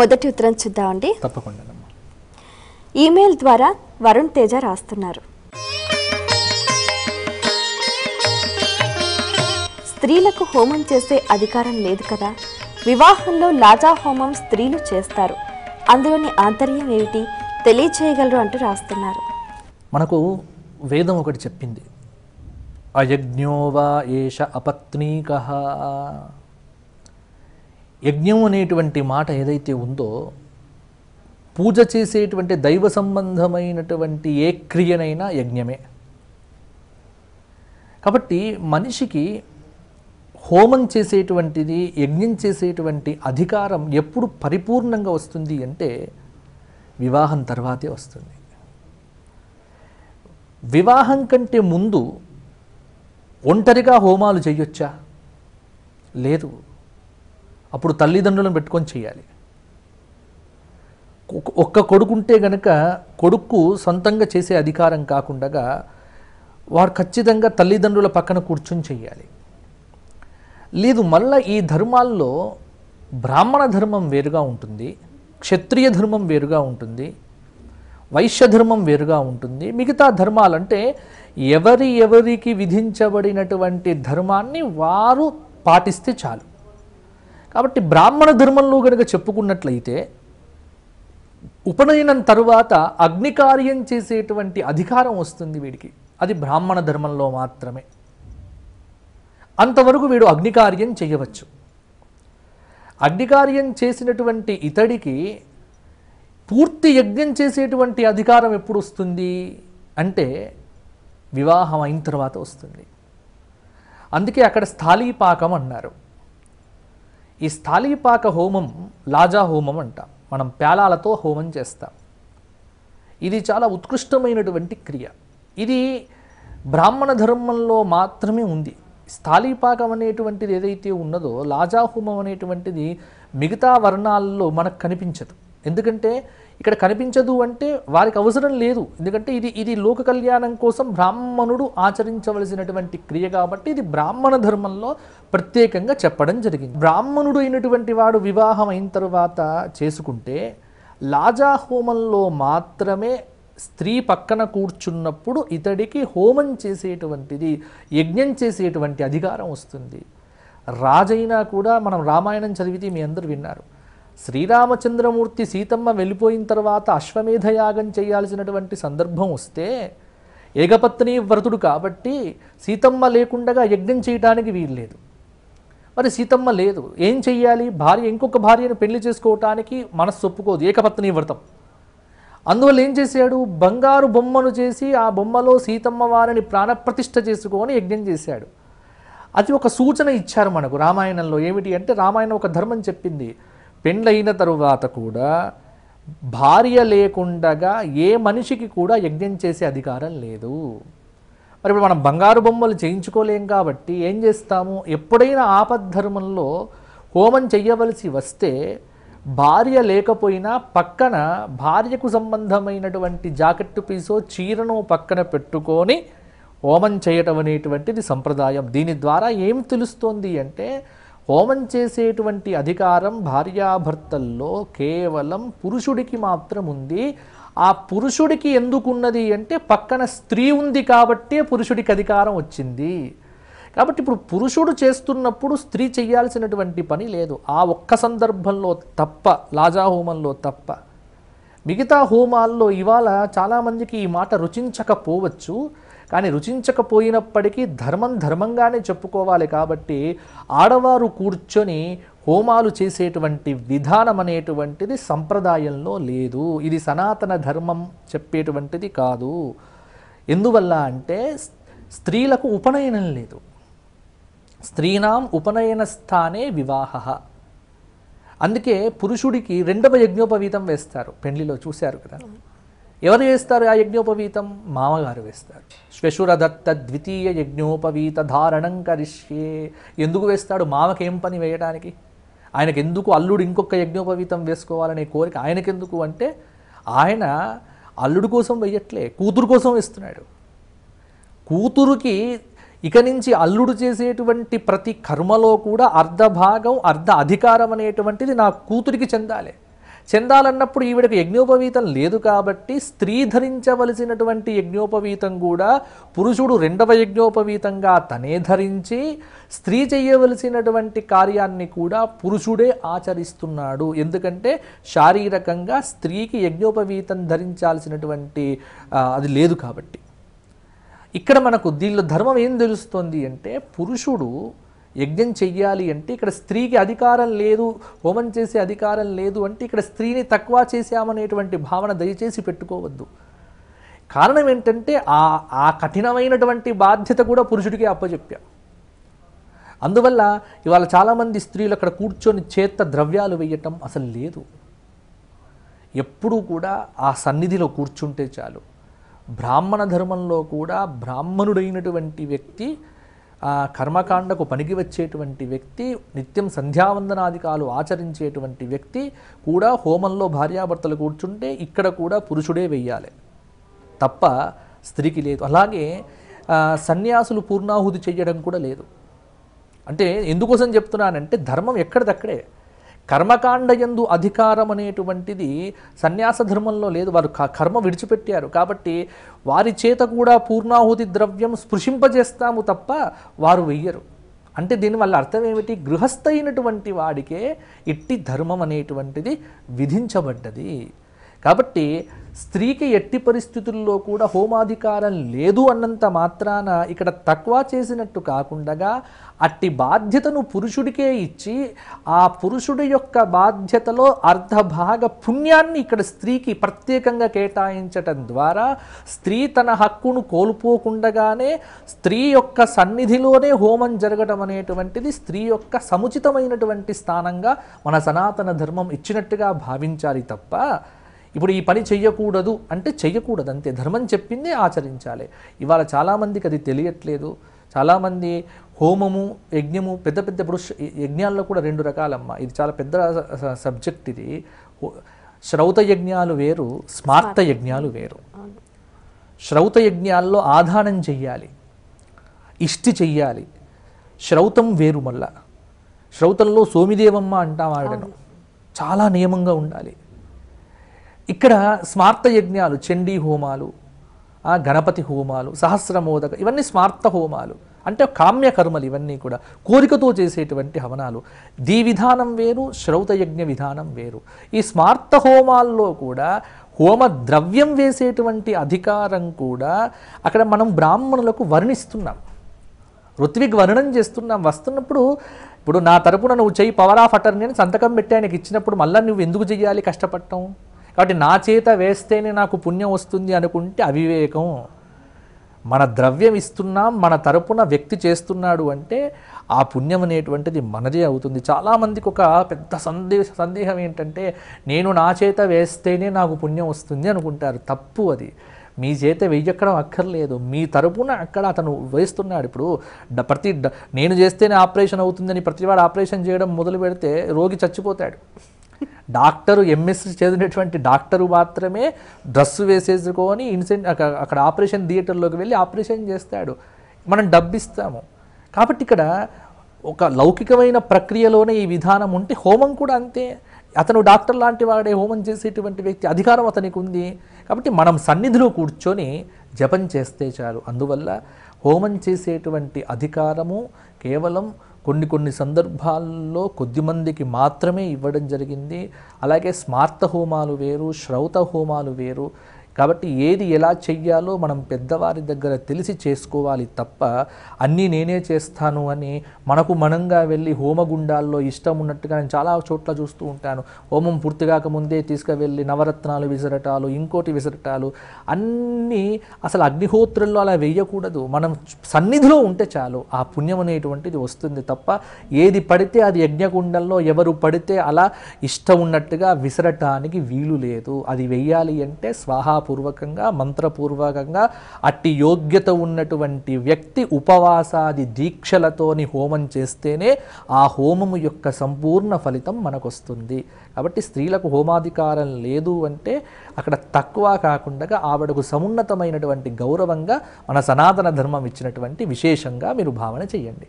మొదటి ఉత్తరం చూద్దామండి. తప్పకుండా. ఈమెయిల్ ద్వారా వరుణ్ తేజ రాస్తున్నారు. స్త్రీలకు హోమం చేసే అధికారం లేదు కదా, వివాహంలో లాజా హోమం స్త్రీలు చేస్తారు, అందులోని ఆంతర్యం ఏమిటి తెలియచేయగలరు అంటూ రాస్తున్నారు. మనకు వేదం ఒకటి చెప్పింది, అయజ్ఞోవా ఏష అపత్నీకః. యజ్ఞం అనేటువంటి మాట ఏదైతే ఉందో, పూజ చేసేటువంటి దైవ సంబంధమైనటువంటి ఏ క్రియనైనా యజ్ఞమే. కాబట్టి మనిషికి హోమం చేసేటువంటిది, యజ్ఞం చేసేటువంటి అధికారం ఎప్పుడు పరిపూర్ణంగా వస్తుంది అంటే వివాహం తర్వాతే వస్తుంది. వివాహం కంటే ముందు ఒంటరిగా హోమాలు చేయొచ్చా? లేదు. అప్పుడు తల్లిదండ్రులను పెట్టుకొని చేయాలి. ఒక్క కొడుకుంటే గనక కొడుకు సొంతంగా చేసే అధికారం కాకుండా వాడు ఖచ్చితంగా తల్లిదండ్రుల పక్కన కూర్చొని చేయాలి. లేదు, మళ్ళీ ఈ ధర్మాల్లో బ్రాహ్మణ ధర్మం వేరుగా ఉంటుంది, క్షత్రియ ధర్మం వేరుగా ఉంటుంది, వైశ్య ధర్మం వేరుగా ఉంటుంది. మిగతా ధర్మాలంటే ఎవరికి విధించబడినటువంటి ధర్మాన్ని వారు పాటిస్తే చాలు. కాబట్టి బ్రాహ్మణ ధర్మంలో కనుక చెప్పుకున్నట్లయితే ఉపనయనం తరువాత అగ్నికార్యం చేసేటువంటి అధికారం వస్తుంది వీడికి. అది బ్రాహ్మణ ధర్మంలో మాత్రమే. అంతవరకు వీడు అగ్నికార్యం చేయవచ్చు. అగ్నికార్యం చేసినటువంటి ఇతడికి పూర్తి యజ్ఞం చేసేటువంటి అధికారం ఎప్పుడు వస్తుంది అంటే వివాహం అయిన తర్వాత వస్తుంది. అందుకే అక్కడ స్థాళీపాకం అన్నారు. ఈ స్థాళీపాక హోమం లాజా హోమం అంటాం. మనం పేలాలతో హోమం చేస్తాం. ఇది చాలా ఉత్కృష్టమైనటువంటి క్రియ. ఇది బ్రాహ్మణ ధర్మంలో మాత్రమే ఉంది. స్థాళీపాకం అనేటువంటిది ఏదైతే ఉన్నదో, లాజా హోమం అనేటువంటిది మిగతా వర్ణాల్లో మనకు కనిపించదు. ఎందుకంటే ఇక్కడ కనిపించదు అంటే వారికి అవసరం లేదు. ఎందుకంటే ఇది లోక కళ్యాణం కోసం బ్రాహ్మణుడు ఆచరించవలసినటువంటి క్రియ కాబట్టి ఇది బ్రాహ్మణ ధర్మంలో ప్రత్యేకంగా చెప్పడం జరిగింది. బ్రాహ్మణుడు అయినటువంటి వాడు వివాహం అయిన తర్వాత చేసుకుంటే లాజా హోమంలో మాత్రమే స్త్రీ పక్కన కూర్చున్నప్పుడు ఇతడికి హోమం చేసేటువంటిది, యజ్ఞం చేసేటువంటి అధికారం వస్తుంది. రాజైనా కూడా మనం రామాయణం చదివితే మీ అందరూ విన్నారు. శ్రీరామచంద్రమూర్తి సీతమ్మ వెళ్ళిపోయిన తర్వాత అశ్వమేధయాగం చేయాల్సినటువంటి సందర్భం వస్తే ఏకపత్ని వ్రతుడు కాబట్టి సీతమ్మ లేకుండా యజ్ఞం చేయడానికి వీల్లేదు. మరి సీతమ్మ లేదు, ఏం చెయ్యాలి? భార్య ఇంకొక భార్యను పెళ్లి చేసుకోవటానికి మనస్సు ఒప్పుకోదు, ఏకపత్ని వ్రతం. అందువల్ల ఏం చేశాడు? బంగారు బొమ్మను చేసి ఆ బొమ్మలో సీతమ్మ వారిని ప్రాణప్రతిష్ఠ చేసుకొని యజ్ఞం చేశాడు. అది ఒక సూచన ఇచ్చారు మనకు రామాయణంలో. ఏమిటి అంటే రామాయణం ఒక ధర్మం చెప్పింది, పెండ్లైన తరువాత కూడా భార్య లేకుండగా ఏ మనిషికి కూడా యజ్ఞం చేసే అధికారం లేదు. మరి ఇప్పుడు మనం బంగారు బొమ్మలు చేయించుకోలేం కాబట్టి ఏం చేస్తాము? ఎప్పుడైనా ఆపద్ధర్మంలో హోమం చెయ్యవలసి వస్తే భార్య లేకపోయినా పక్కన భార్యకు సంబంధమైనటువంటి జాకెట్టు పీసో చీరను పక్కన పెట్టుకొని హోమం చేయటం అనేటువంటిది సంప్రదాయం. దీని ద్వారా ఏం తెలుస్తోంది అంటే హోమం చేసేటువంటి అధికారం భార్యాభర్తల్లో కేవలం పురుషుడికి మాత్రం ఉంది. ఆ పురుషుడికి ఎందుకున్నది అంటే పక్కన స్త్రీ ఉంది కాబట్టే పురుషుడికి అధికారం వచ్చింది. కాబట్టి ఇప్పుడు పురుషుడు చేస్తున్నప్పుడు స్త్రీ చేయాల్సినటువంటి పని లేదు. ఆ ఒక్క సందర్భంలో తప్ప, లాజా హోమంలో తప్ప. మిగతా హోమాల్లో ఇవాళ చాలామందికి ఈ మాట రుచించకపోవచ్చు. కానీ రుచించకపోయినప్పటికీ ధర్మం ధర్మంగానే చెప్పుకోవాలి కాబట్టి ఆడవారు కూర్చొని హోమాలు చేసేటువంటి విధానం అనేటువంటిది సంప్రదాయంలో లేదు. ఇది సనాతన ధర్మం చెప్పేటువంటిది కాదు. ఎందువల్ల అంటే స్త్రీలకు ఉపనయనం లేదు. స్త్రీనాం ఉపనయన స్థానే వివాహ. అందుకే పురుషుడికి రెండవ యజ్ఞోపవీతం వేస్తారు పెళ్లిలో, చూశారు కదా. ఎవరు వేస్తారు ఆ యజ్ఞోపవీతం? మామగారు వేస్తారు. శ్వశురదత్త ద్వితీయ యజ్ఞోపవీత ధారణం కరిష్యే. ఎందుకు వేస్తాడు? మామకేం పని వేయడానికి? ఆయనకు ఎందుకు అల్లుడు ఇంకొక యజ్ఞోపవీతం వేసుకోవాలనే కోరిక ఆయనకెందుకు అంటే ఆయన అల్లుడు కోసం వేయట్లే, కూతురు కోసం వేస్తున్నాడు. కూతురుకి ఇక నుంచి అల్లుడు చేసేటువంటి ప్రతి కర్మలో కూడా అర్ధ భాగం, అర్ధ అధికారం అనేటువంటిది నా కూతురికి చెందాలి. చెందాలన్నప్పుడు ఈవిడకి యజ్ఞోపవీతం లేదు కాబట్టి స్త్రీ ధరించవలసినటువంటి యజ్ఞోపవీతం కూడా పురుషుడు రెండవ యజ్ఞోపవీతంగా తనే ధరించి స్త్రీ చేయవలసినటువంటి కార్యాన్ని కూడా పురుషుడే ఆచరిస్తున్నాడు. ఎందుకంటే శారీరకంగా స్త్రీకి యజ్ఞోపవీతం ధరించాల్సినటువంటి అది లేదు కాబట్టి. ఇక్కడ మనకు దీనిలో ధర్మం ఏం తెలుస్తుంది అంటే పురుషుడు యజ్ఞం చెయ్యాలి అంటే ఇక్కడ స్త్రీకి అధికారం లేదు, హోమం చేసే అధికారం లేదు అంటే ఇక్కడ స్త్రీని తక్కువ చేశామనేటువంటి భావన దయచేసి పెట్టుకోవద్దు. కారణం ఏంటంటే ఆ కఠినమైనటువంటి బాధ్యత కూడా పురుషుడికి అప్పచెప్పాం. అందువల్ల ఇవాళ చాలామంది స్త్రీలు అక్కడ కూర్చొని చేత్త ద్రవ్యాలు వేయటం అసలు లేదు. ఎప్పుడూ కూడా ఆ సన్నిధిలో కూర్చుంటే చాలు. బ్రాహ్మణ ధర్మంలో కూడా బ్రాహ్మణుడైనటువంటి వ్యక్తి, ఆ కర్మకాండకు పనికి వచ్చేటువంటి వ్యక్తి, నిత్యం సంధ్యావందనాధికాలు ఆచరించేటువంటి వ్యక్తి కూడా హోమంలో భార్యాభర్తలు కూర్చుంటే ఇక్కడ కూడా పురుషుడే వెయ్యాలి తప్ప స్త్రీకి లేదు. అలాగే సన్యాసులు పూర్ణాహుతి చెయ్యడం కూడా లేదు. అంటే ఎందుకోసం చెప్తున్నానంటే ధర్మం ఎక్కడిదక్కడే. కర్మకాండ యందు అధికారం అనేటువంటిది సన్యాస ధర్మంలో లేదు. వారు కర్మ విడిచిపెట్టారు కాబట్టి వారి చేత కూడా పూర్ణాహుతి ద్రవ్యం స్పృశింపజేస్తాము తప్ప వారు వెయ్యరు. అంటే దీనివల్ల అర్థం ఏమిటి? గృహస్థ అయినటువంటి వాడికే ఇట్టి ధర్మం అనేటువంటిది విధించబడ్డది. కాబట్టి స్త్రీకి ఎట్టి పరిస్థితుల్లో కూడా హోమాధికారం లేదు అన్నంత మాత్రాన ఇక్కడ తక్కువ చేసినట్టు కాకుండా అట్టి బాధ్యతను పురుషుడికే ఇచ్చి ఆ పురుషుడి యొక్క బాధ్యతలో అర్ధభాగ పుణ్యాన్ని ఇక్కడ స్త్రీకి ప్రత్యేకంగా కేటాయించటం ద్వారా స్త్రీ తన హక్కును కోల్పోకుండగానే స్త్రీ యొక్క సన్నిధిలోనే హోమం జరగడం అనేటువంటిది స్త్రీ యొక్క సముచితమైనటువంటి స్థానంగా మన సనాతన ధర్మం ఇచ్చినట్టుగా భావించాలి తప్ప ఇప్పుడు ఈ పని చెయ్యకూడదు అంటే చెయ్యకూడదు అంతే. ధర్మం చెప్పిందే ఆచరించాలి. ఇవాళ చాలామందికి అది తెలియట్లేదు. చాలామంది హోమము యజ్ఞము పెద్ద పెద్ద ఇప్పుడు యజ్ఞాల్లో కూడా రెండు రకాలమ్మా. ఇది చాలా పెద్ద సబ్జెక్ట్. ఇది శ్రౌత యజ్ఞాలు వేరు, స్మార్త యజ్ఞాలు వేరు. శ్రౌత యజ్ఞాల్లో ఆధానం చెయ్యాలి, ఇష్టి చెయ్యాలి. శ్రౌతం వేరు. మళ్ళా శ్రౌతంలో సోమిదేవమ్మ అంటాం ఆడను, చాలా నియమంగా ఉండాలి. ఇక్కడ స్మార్త యజ్ఞాలు, చండీ హోమాలు, గణపతి హోమాలు, సహస్రమోదక, ఇవన్నీ స్మార్త హోమాలు. అంటే కామ్య కర్మలు ఇవన్నీ కూడా కోరికతో చేసేటువంటి హవనాలు. దీ విధానం వేరు, శ్రౌత యజ్ఞ విధానం వేరు. ఈ స్మార్త హోమాల్లో కూడా హోమ ద్రవ్యం వేసేటువంటి అధికారం కూడా అక్కడ మనం బ్రాహ్మణులకు వర్ణిస్తున్నాం, ఋత్విక్ వర్ణనం చేస్తున్నాం. వస్తున్నప్పుడు ఇప్పుడు నా తరపున నువ్వు చెయ్యి పవర్ ఆఫ్ అటర్నీ అని సంతకం పెట్టి ఆయనకి ఇచ్చినప్పుడు మళ్ళీ నువ్వు ఎందుకు చెయ్యాలి కష్టపడటం? కాబట్టి నా చేత వేస్తేనే నాకు పుణ్యం వస్తుంది అనుకుంటే అవివేకం. మన ద్రవ్యం ఇస్తున్నాం, మన తరపున వ్యక్తి చేస్తున్నాడు అంటే ఆ పుణ్యం అనేటువంటిది మనదే అవుతుంది. చాలామందికి ఒక పెద్ద సందేహం ఏంటంటే నేను నా చేత వేస్తేనే నాకు పుణ్యం వస్తుంది అనుకుంటారు. తప్పు అది. మీ చేత వెయ్యక్కడం అక్కర్లేదు, మీ తరపున అక్కడ అతను వేస్తున్నాడు. ఇప్పుడు నేను చేస్తేనే ఆపరేషన్ అవుతుందని ప్రతివాడు ఆపరేషన్ చేయడం మొదలు పెడితే రోగి చచ్చిపోతాడు. డాక్టరు ఎంఎస్సీ చదివినటువంటి డాక్టరు మాత్రమే డ్రెస్సు వేసేసుకొని అక్కడ ఆపరేషన్ థియేటర్లోకి వెళ్ళి ఆపరేషన్ చేస్తాడు. మనం డబ్బిస్తాము. కాబట్టి ఇక్కడ ఒక లౌకికమైన ప్రక్రియలోనే ఈ విధానం ఉంటే హోమం కూడా అంతే. అతను డాక్టర్ లాంటి వాడే హోమం చేసేటువంటి వ్యక్తి, అధికారం అతనికి ఉంది. కాబట్టి మనం సన్నిధిలో కూర్చొని జపం చేస్తే చాలు. అందువల్ల హోమం చేసేటువంటి అధికారము కేవలం కొన్ని సందర్భాల్లో కొద్దిమందికి మాత్రమే ఇవ్వడం జరిగింది. అలాగే స్మార్త హోమాలు వేరు, శ్రౌత హోమాలు వేరు. కాబట్టి ఏది ఎలా చెయ్యాలో మనం పెద్దవారి దగ్గర తెలిసి చేసుకోవాలి తప్ప అన్నీ నేనే చేస్తాను అని మనకు మనంగా వెళ్ళి హోమగుండాల్లో ఇష్టం ఉన్నట్టుగా నేను చాలా చోట్ల చూస్తూ ఉంటాను. హోమం పూర్తిగాక ముందే తీసుకువెళ్ళి నవరత్నాలు విసరటాలు, ఇంకోటి విసరటాలు, అన్నీ అసలు అగ్నిహోత్రుల్లో అలా వేయకూడదు. మనం సన్నిధిలో ఉంటే చాలు ఆ పుణ్యం అనేటువంటిది వస్తుంది తప్ప ఏది పడితే అది యజ్ఞగుండంలో ఎవరు పడితే అలా ఇష్టం ఉన్నట్టుగా విసరటానికి వీలు లేదు. అది వెయ్యాలి అంటే స్వాహాపూర్వకంగా, మంత్రపూర్వకంగా అట్టి యోగ్యత ఉన్నటువంటి వ్యక్తి ఉపవాసాది దీక్షలతోని హోమం చేస్తేనే ఆ హోమము యొక్క సంపూర్ణ ఫలితం మనకొస్తుంది. కాబట్టి స్త్రీలకు హోమాధికారం లేదు అంటే అక్కడ తక్కువ కాకుండా ఆవిడకు సమున్నతమైనటువంటి గౌరవంగా మన సనాతన ధర్మం ఇచ్చినటువంటి విశేషంగా మీరు భావన చేయండి.